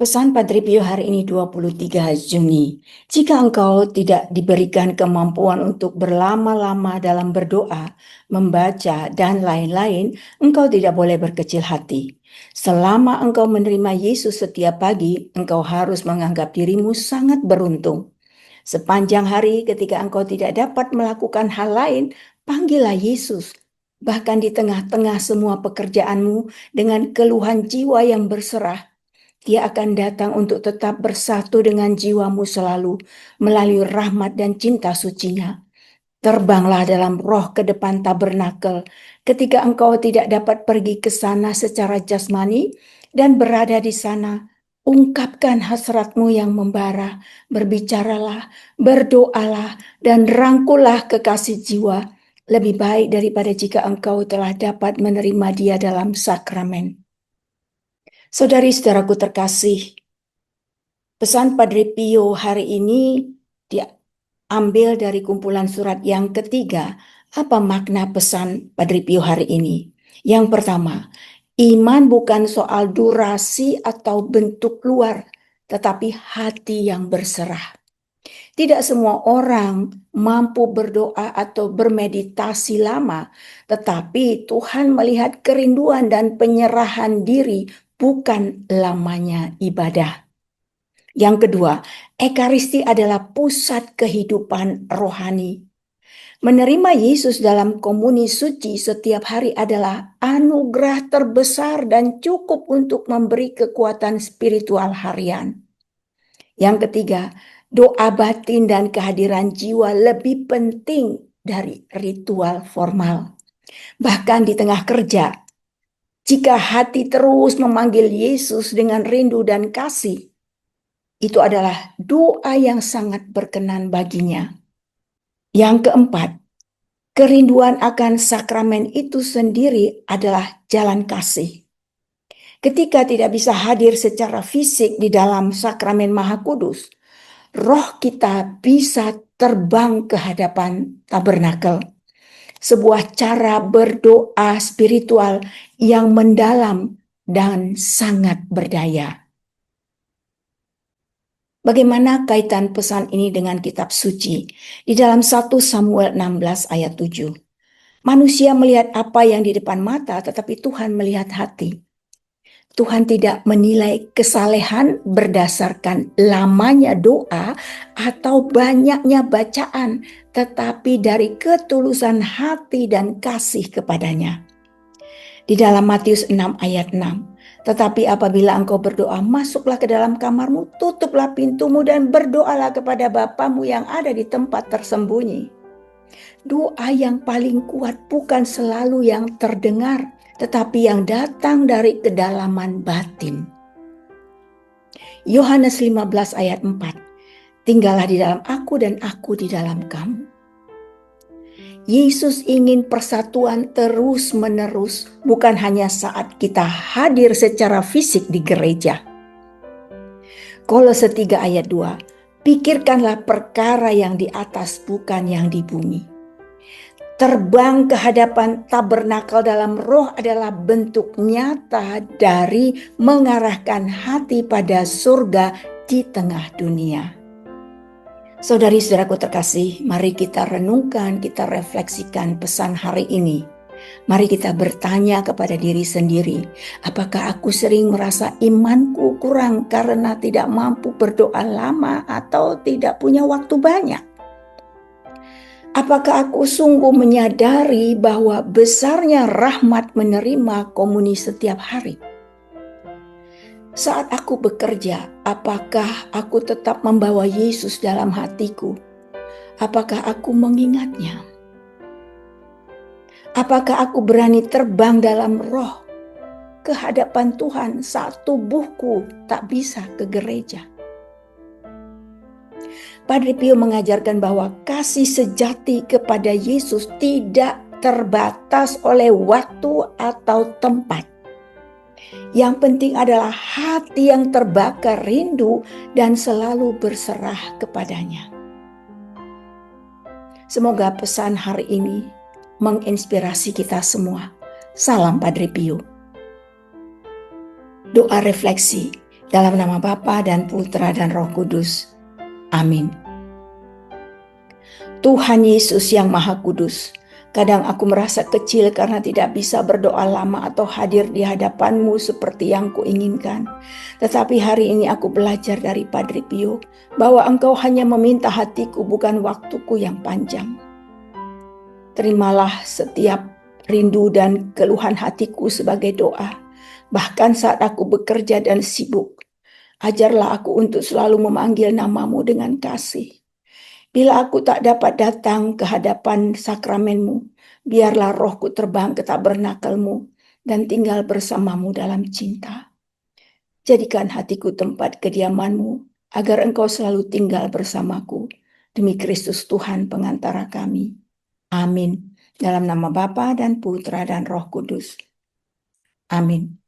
Pesan Padre Pio hari ini 23 Juni. Jika engkau tidak diberikan kemampuan untuk berlama-lama dalam berdoa, membaca, dan lain-lain, engkau tidak boleh berkecil hati. Selama engkau menerima Yesus setiap pagi, engkau harus menganggap dirimu sangat beruntung. Sepanjang hari ketika engkau tidak dapat melakukan hal lain, panggillah Yesus. Bahkan di tengah-tengah semua pekerjaanmu dengan keluhan jiwa yang berserah, Dia akan datang untuk tetap bersatu dengan jiwamu selalu melalui rahmat dan cinta sucinya. Terbanglah dalam roh ke depan tabernakel ketika engkau tidak dapat pergi ke sana secara jasmani dan berada di sana. Ungkapkan hasratmu yang membara, berbicaralah, berdoalah, dan rangkullah kekasih jiwa. Lebih baik daripada jika engkau telah dapat menerima Dia dalam sakramen. Saudari-saudaraku terkasih, pesan Padre Pio hari ini diambil dari kumpulan surat yang ketiga. Apa makna pesan Padre Pio hari ini? Yang pertama, iman bukan soal durasi atau bentuk luar, tetapi hati yang berserah. Tidak semua orang mampu berdoa atau bermeditasi lama, tetapi Tuhan melihat kerinduan dan penyerahan diri, bukan lamanya ibadah. Yang kedua, Ekaristi adalah pusat kehidupan rohani. Menerima Yesus dalam komuni suci setiap hari adalah anugerah terbesar dan cukup untuk memberi kekuatan spiritual harian. Yang ketiga, doa batin dan kehadiran jiwa lebih penting dari ritual formal. Bahkan di tengah kerja, jika hati terus memanggil Yesus dengan rindu dan kasih, itu adalah doa yang sangat berkenan baginya. Yang keempat, kerinduan akan sakramen itu sendiri adalah jalan kasih. Ketika tidak bisa hadir secara fisik di dalam sakramen Maha Kudus, roh kita bisa terbang ke hadapan tabernakel. Sebuah cara berdoa spiritual yang mendalam dan sangat berdaya. Bagaimana kaitan pesan ini dengan kitab suci? Di dalam 1 Samuel 16 ayat 7. Manusia melihat apa yang di depan mata, tetapi Tuhan melihat hati. Tuhan tidak menilai kesalehan berdasarkan lamanya doa atau banyaknya bacaan, tetapi dari ketulusan hati dan kasih kepadanya. Di dalam Matius 6 ayat 6. Tetapi apabila engkau berdoa, masuklah ke dalam kamarmu, tutuplah pintumu dan berdoalah kepada Bapamu yang ada di tempat tersembunyi. Doa yang paling kuat bukan selalu yang terdengar, tetapi yang datang dari kedalaman batin. Yohanes 15 ayat 4. Tinggallah di dalam aku dan aku di dalam kamu. Yesus ingin persatuan terus-menerus, bukan hanya saat kita hadir secara fisik di gereja. Kolose 3 ayat 2, pikirkanlah perkara yang di atas, bukan yang di bumi. Terbang ke hadapan tabernakel dalam roh adalah bentuk nyata dari mengarahkan hati pada surga di tengah dunia. Saudari-saudaraku terkasih, mari kita renungkan, kita refleksikan pesan hari ini. Mari kita bertanya kepada diri sendiri, apakah aku sering merasa imanku kurang karena tidak mampu berdoa lama atau tidak punya waktu banyak? Apakah aku sungguh menyadari bahwa besarnya rahmat menerima komuni setiap hari? Saat aku bekerja, apakah aku tetap membawa Yesus dalam hatiku? Apakah aku mengingatnya? Apakah aku berani terbang dalam roh ke hadapan Tuhan saat tubuhku tak bisa ke gereja? Padre Pio mengajarkan bahwa kasih sejati kepada Yesus tidak terbatas oleh waktu atau tempat. Yang penting adalah hati yang terbakar rindu dan selalu berserah kepadanya. Semoga pesan hari ini menginspirasi kita semua. Salam Padre Pio. Doa refleksi. Dalam nama Bapa dan Putra dan Roh Kudus. Amin. Tuhan Yesus yang Maha Kudus, kadang aku merasa kecil karena tidak bisa berdoa lama atau hadir di hadapan-Mu seperti yang kuinginkan. Tetapi hari ini aku belajar dari Padre Pio bahwa Engkau hanya meminta hatiku, bukan waktuku yang panjang. Terimalah setiap rindu dan keluhan hatiku sebagai doa, bahkan saat aku bekerja dan sibuk. Ajarlah aku untuk selalu memanggil nama-Mu dengan kasih. Bila aku tak dapat datang ke hadapan sakramen-Mu, biarlah rohku terbang ke tabernakel-Mu dan tinggal bersama-Mu dalam cinta. Jadikan hatiku tempat kediaman-Mu, agar Engkau selalu tinggal bersamaku. Demi Kristus Tuhan pengantara kami. Amin. Dalam nama Bapa dan Putra dan Roh Kudus. Amin.